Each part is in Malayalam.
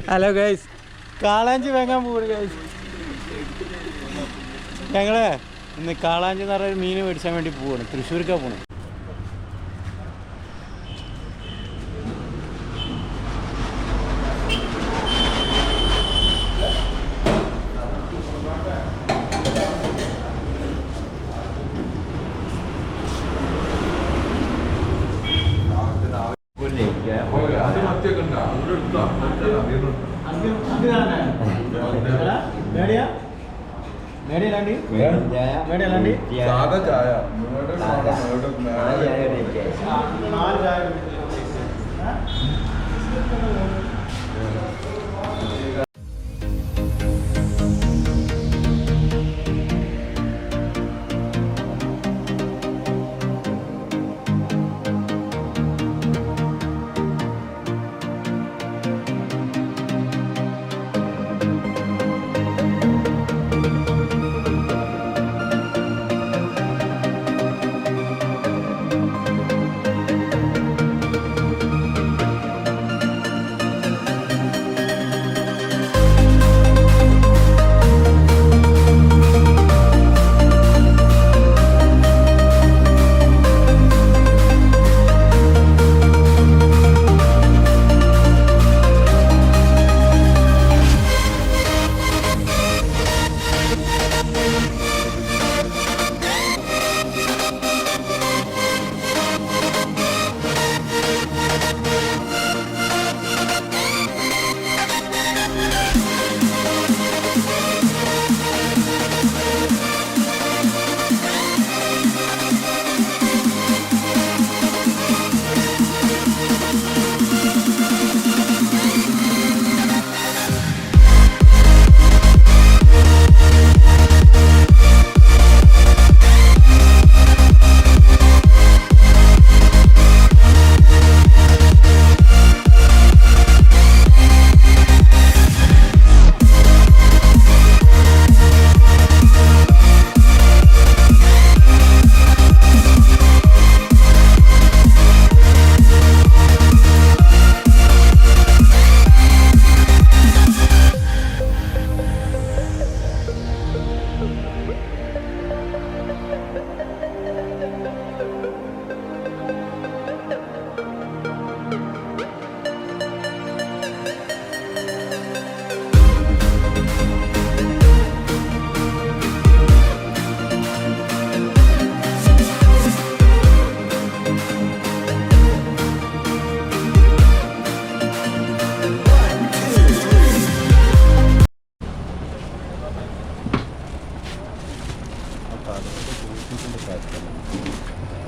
ഹലോ ഗൈസ്, കാളാഞ്ചി വാങ്ങാൻ പോവുകയാണ് ഗൈസ്. ഞങ്ങള് ഇന്ന് കാളാഞ്ചി എന്ന് പറഞ്ഞൊരു മീൻ മേടിച്ചാൻ വേണ്ടി പോവാണ്. തൃശ്ശൂർക്കാണ് പോകണം.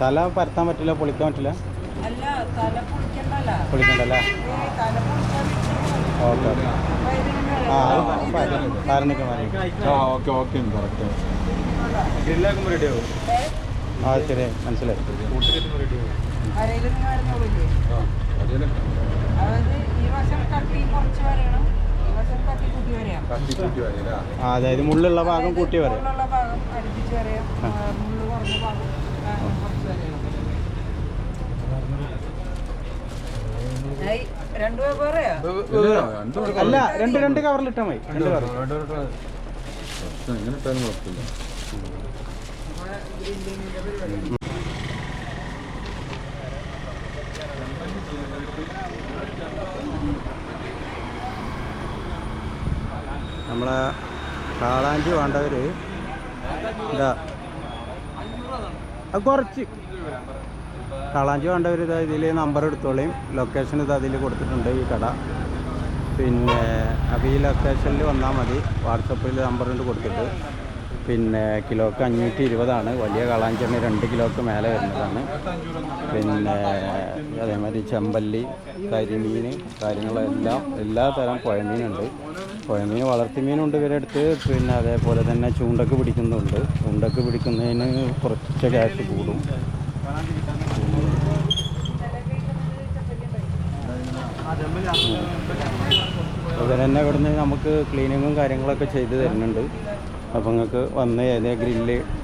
തല പരത്താൻ പറ്റില്ല, പൊളിക്കാൻ പറ്റില്ല. പൊളിക്കണ്ടല്ലേ? Okay okay correct. ആ ശരി, മനസ്സിലായി. അതായത് മുള്ളുള്ള ഭാഗം കൂട്ടി വരാം. അല്ല, രണ്ട് കവറിലിട്ടാൽ മതി. നമ്മളെ കാളാഞ്ചി വേണ്ടവർ ഇതാ, കുറച്ച് കാളാഞ്ചി വേണ്ടവർ ഇതാ ഇതിൽ നമ്പർ എടുത്തോളയും. ലൊക്കേഷൻ ഇത് അതിൽ കൊടുത്തിട്ടുണ്ട്, ഈ കട. പിന്നെ അപ്പോൾ ഈ ലൊക്കേഷനിൽ വന്നാൽ മതി. വാട്സപ്പിൽ നമ്പറുണ്ട് കൊടുത്തിട്ട്. പിന്നെ കിലോക്ക് 520 വലിയ കാളാഞ്ചി 2 കിലോക്ക് മേലെ വരുന്നതാണ്. പിന്നെ അതേമാതിരി ചെമ്പല്ലി, കരിമീൻ കാര്യങ്ങളെല്ലാം എല്ലാ തരം പുഴമീനുണ്ട്. പുഴമീൻ വളർത്തിമീനുണ്ട് ഇവരെടുത്ത്. പിന്നെ അതേപോലെ തന്നെ ചൂണ്ടക്ക് പിടിക്കുന്നുണ്ട്. ചൂണ്ടക്ക് പിടിക്കുന്നതിന് കുറച്ച് ക്യാഷ് കൂടും. ഇവർ തന്നെ ഇവിടുന്ന് നമുക്ക് ക്ലീനിങ്ങും കാര്യങ്ങളൊക്കെ ചെയ്ത് തരുന്നുണ്ട്. അപ്പോൾ നിങ്ങൾക്ക് വന്ന് ഏതേ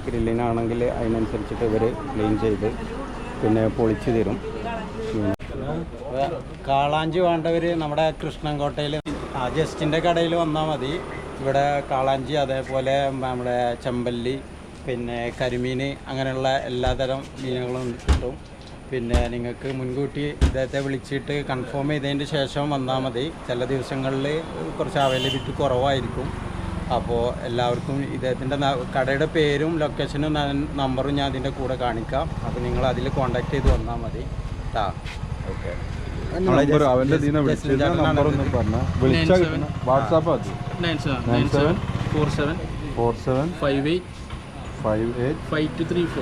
ഗ്രില്ലിനാണെങ്കിൽ അതിനനുസരിച്ചിട്ട് ഇവർ ക്ലീൻ ചെയ്ത് പിന്നെ പൊളിച്ച് തരും. കാളാഞ്ചി വേണ്ടവർ നമ്മുടെ കൃഷ്ണൻകോട്ടയിൽ ജസ്റ്റിൻ്റെ കടയിൽ വന്നാൽ മതി. ഇവിടെ കാളാഞ്ചി, അതേപോലെ നമ്മുടെ ചെമ്പല്ലി, പിന്നെ കരിമീൻ, അങ്ങനെയുള്ള എല്ലാതരം മീനുകളും കിട്ടും. പിന്നെ നിങ്ങൾക്ക് മുൻകൂട്ടി ഇദ്ദേഹത്തെ വിളിച്ചിട്ട് കൺഫേം ചെയ്തതിന് ശേഷം വന്നാൽ മതി. ചില ദിവസങ്ങളിൽ കുറച്ച് അവൈലബിലിറ്റി കുറവായിരിക്കും. അപ്പോൾ എല്ലാവർക്കും ഇദ്ദേഹത്തിൻ്റെ കടയുടെ പേരും ലൊക്കേഷനും നമ്പറും ഞാൻ അതിൻ്റെ കൂടെ കാണിക്കാം. അപ്പോൾ നിങ്ങൾ അതിൽ കോൺടാക്ട് ചെയ്ത് വന്നാൽ മതി കേട്ടോ. ഓക്കെ. വാട്സാപ്പ് 9747585234.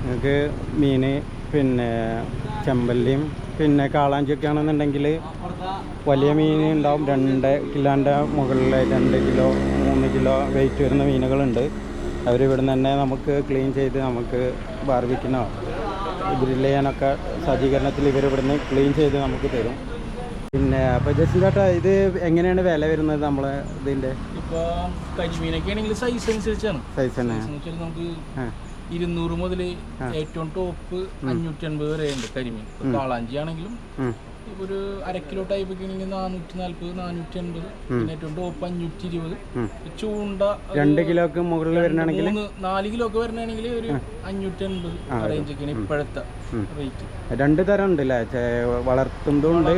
നിങ്ങൾക്ക് മീൻ പിന്നെ ചെമ്പല്ലിയും പിന്നെ കാളാഞ്ചിയൊക്കെ ആണെന്നുണ്ടെങ്കിൽ വലിയ മീൻ ഉണ്ടാവും. 2 കിലോൻ്റെ മുകളിൽ 2 കിലോ 3 കിലോ വെയിറ്റ് വരുന്ന മീനുകളുണ്ട്. അവരിവിടെ നിന്ന് തന്നെ നമുക്ക് ക്ലീൻ ചെയ്ത് നമുക്ക് ബാർബിക്കിനോ ഗ്രില്ല് ചെയ്യാനൊക്കെ സജ്ജീകരണത്തിൽ ഇവരിവിടുന്ന് ക്ലീൻ ചെയ്ത് നമുക്ക് തരും. പിന്നെ അപ്പോൾ ജസ്റ്റ് ചേട്ടാ, ഇത് എങ്ങനെയാണ് വില വരുന്നത് നമ്മളെ ഇതിൻ്റെ? ഇപ്പോൾ കരിമീനൊക്കെ ആണെങ്കിൽ സൈസ് അനുസരിച്ചാണ്. സൈസ് തന്നെ നമുക്ക് 200 മുതൽ ഏറ്റവും ടോപ്പ് 550 വരെ ഉണ്ട് കരിമീൻ. കാളാഞ്ചി ആണെങ്കിലും ഒരു 1/2 കിലോ ടൈപ്പ് ഒക്കെ ആണെങ്കിൽ 440 480. പിന്നെ ഏറ്റവും ടോപ്പ് 520. ചൂണ്ട 2 കിലോക്ക് മുകളിൽ വരണാണെങ്കിൽ 4 കിലോ ഒക്കെ വരണാണെങ്കിൽ ഒരു 580 റേഞ്ച് ഒക്കെയാണ് ഇപ്പോഴത്തെ റേറ്റ്. 2 തരം ഉണ്ടല്ലേ, വളർത്തുന്നതും ഉണ്ട്,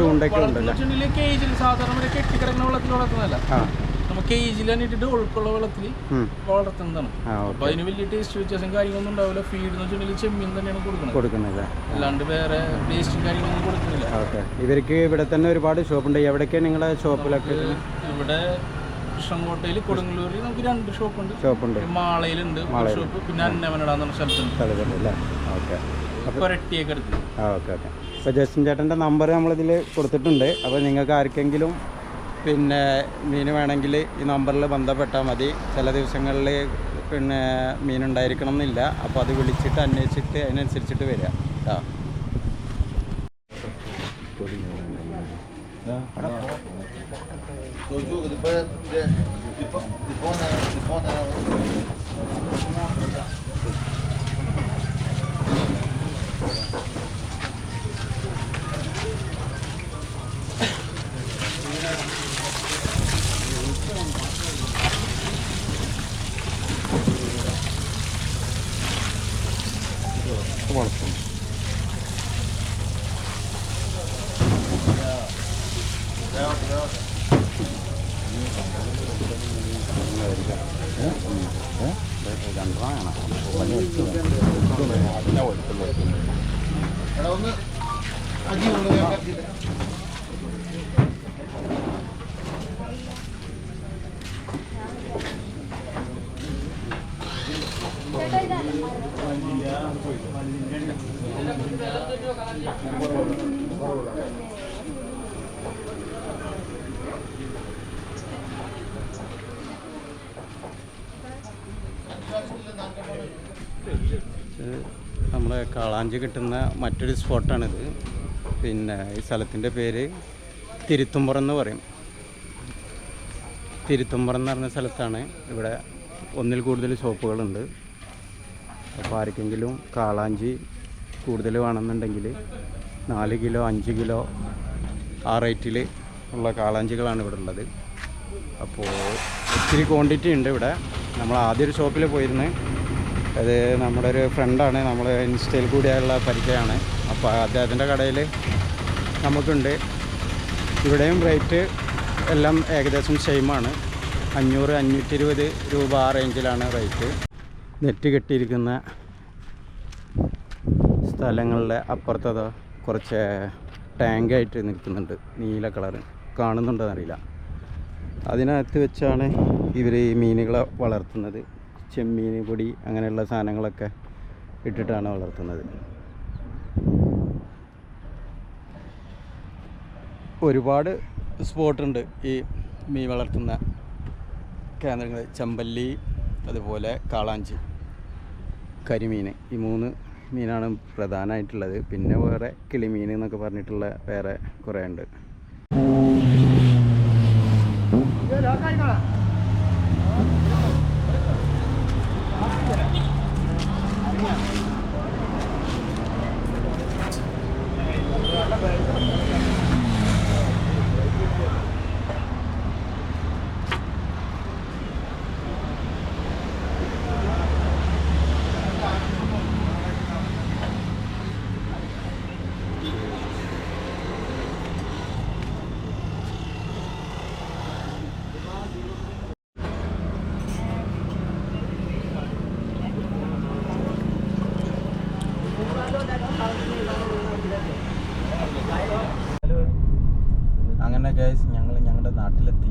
ചൂണ്ടൊക്കെ ഉണ്ടല്ലേ. കേജിൽ സാധാരണ കെട്ടിക്കിടക്കുന്ന വെള്ളത്തിൽ വളർത്തുന്നതല്ല, നമുക്ക് കേജിൽ തന്നെ ഇട്ടിട്ട് ഒഴുക്കുള്ള വെള്ളത്തിൽ വളർത്തുന്നതാണ്. അപ്പൊ അതിന് വലിയ ടേസ്റ്റ് വ്യത്യാസം കാര്യങ്ങളൊന്നും ഉണ്ടാവില്ല. ഫീഡ് എന്ന് വെച്ചിട്ടുണ്ടെങ്കിൽ ചെമ്മീൻ തന്നെയാണ് കൊടുക്കുന്നത്, അല്ലാണ്ട് വേറെ ടേസ്റ്റും കാര്യങ്ങളൊന്നും കൊടുക്കുന്നില്ല. ഓക്കെ. ഇവർക്ക് ഇവിടെ തന്നെ ഒരുപാട് ഷോപ്പുണ്ട്. എവിടെയൊക്കെയാണ് നിങ്ങളുടെ ഷോപ്പിലൊക്കെ? ഇവിടെ കൃഷ്ണൻകോട്ടയിൽ, കൊടുങ്ങല്ലൂരിൽ നമുക്ക് 2 ഷോപ്പുണ്ട്. മാളയിലുണ്ട് ഷോപ്പ്, പിന്നെ അന്നമനടാന്ന് സ്ഥലത്തുണ്ട്. ഓക്കെ. കൊരട്ടിയൊക്കെ എടുത്ത്. ഓക്കെ. അപ്പോൾ ജസ്റ്റിൻ ചേട്ടൻ്റെ നമ്പർ നമ്മളിതിൽ കൊടുത്തിട്ടുണ്ട്. അപ്പോൾ നിങ്ങൾക്ക് ആർക്കെങ്കിലും പിന്നെ മീൻ വേണമെങ്കിൽ ഈ നമ്പറിൽ ബന്ധപ്പെട്ടാൽ മതി. ചില ദിവസങ്ങളിൽ പിന്നെ മീനുണ്ടായിരിക്കണം എന്നില്ല. അപ്പോൾ അത് വിളിച്ചിട്ട് അന്വേഷിച്ചിട്ട് അതിനനുസരിച്ചിട്ട് വരിക കേട്ടോ. വളർത്തും. നമ്മളെ കാളാഞ്ചി കിട്ടുന്ന മറ്റൊരു സ്പോട്ടാണിത്. പിന്നെ ഈ സ്ഥലത്തിൻ്റെ പേര് തിരുത്തുംപുറം എന്ന് പറയും. തിരുത്തുംപുറം എന്ന് പറഞ്ഞ സ്ഥലത്താണ്. ഇവിടെ 1 കൂടുതൽ ഷോപ്പുകളുണ്ട്. അപ്പോൾ ആർക്കെങ്കിലും കാളാഞ്ചി കൂടുതൽ വേണമെന്നുണ്ടെങ്കിൽ 4 കിലോ 5 കിലോ ആ റേറ്റിൽ ഉള്ള കാളാഞ്ചികളാണ് ഇവിടെ ഉള്ളത്. അപ്പോൾ ഒത്തിരി ക്വാണ്ടിറ്റി ഉണ്ട് ഇവിടെ. നമ്മൾ ആദ്യം ഒരു ഷോപ്പിൽ പോയിരുന്നു. അത് നമ്മുടെ ഒരു ഫ്രണ്ടാണ്, നമ്മൾ ഇൻസ്റ്റയിൽ കൂടിയുള്ള പരിചയമാണ്. അപ്പോൾ അദ്ദേഹത്തിൻ്റെ കടയിൽ നമുക്കുണ്ട്. ഇവിടെയും റേറ്റ് എല്ലാം ഏകദേശം സെയിമാണ്. 500 520 രൂപ ആ റേഞ്ചിലാണ് റേറ്റ്. നെറ്റ് കെട്ടിയിരിക്കുന്ന സ്ഥലങ്ങളിലെ അപ്പുറത്തത് കുറച്ച് ടാങ്കായിട്ട് നിൽക്കുന്നുണ്ട്. നീല കളറ് കാണുന്നുണ്ടോയെന്നറിയില്ല. അതിനകത്ത് വെച്ചാണ് ഇവർ ഈ മീനുകളെ വളർത്തുന്നത്. ചെമ്മീൻ പൊടി അങ്ങനെയുള്ള സാധനങ്ങളൊക്കെ ഇട്ടിട്ടാണ് വളർത്തുന്നത്. ഒരുപാട് സ്പോട്ടുണ്ട് ഈ മീൻ വളർത്തുന്ന കേന്ദ്രങ്ങൾ. ചെമ്പല്ലി, അതുപോലെ കാളാഞ്ചി, കരിമീൻ, ഈ 3 മീനാണ് പ്രധാനമായിട്ടുള്ളത്. പിന്നെ വേറെ കിളിമീൻ എന്നൊക്കെ പറഞ്ഞിട്ടുള്ള വേറെ കുറേ ഉണ്ട്. അങ്ങനെ ഗൈസ് ഞങ്ങൾ ഞങ്ങളുടെ നാട്ടിലെത്തി.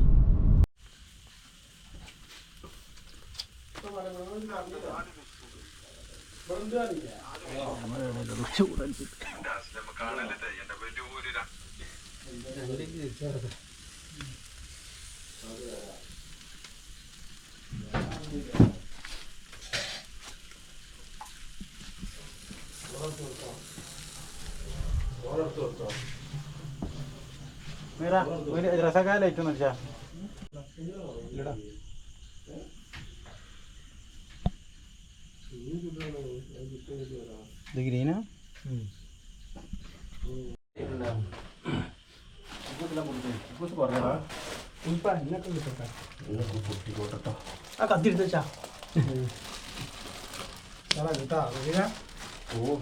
मेरा रसा काय लाईट नशा ഇത് ഗ്രീനാ കത്തിരിച്ചാ ഓ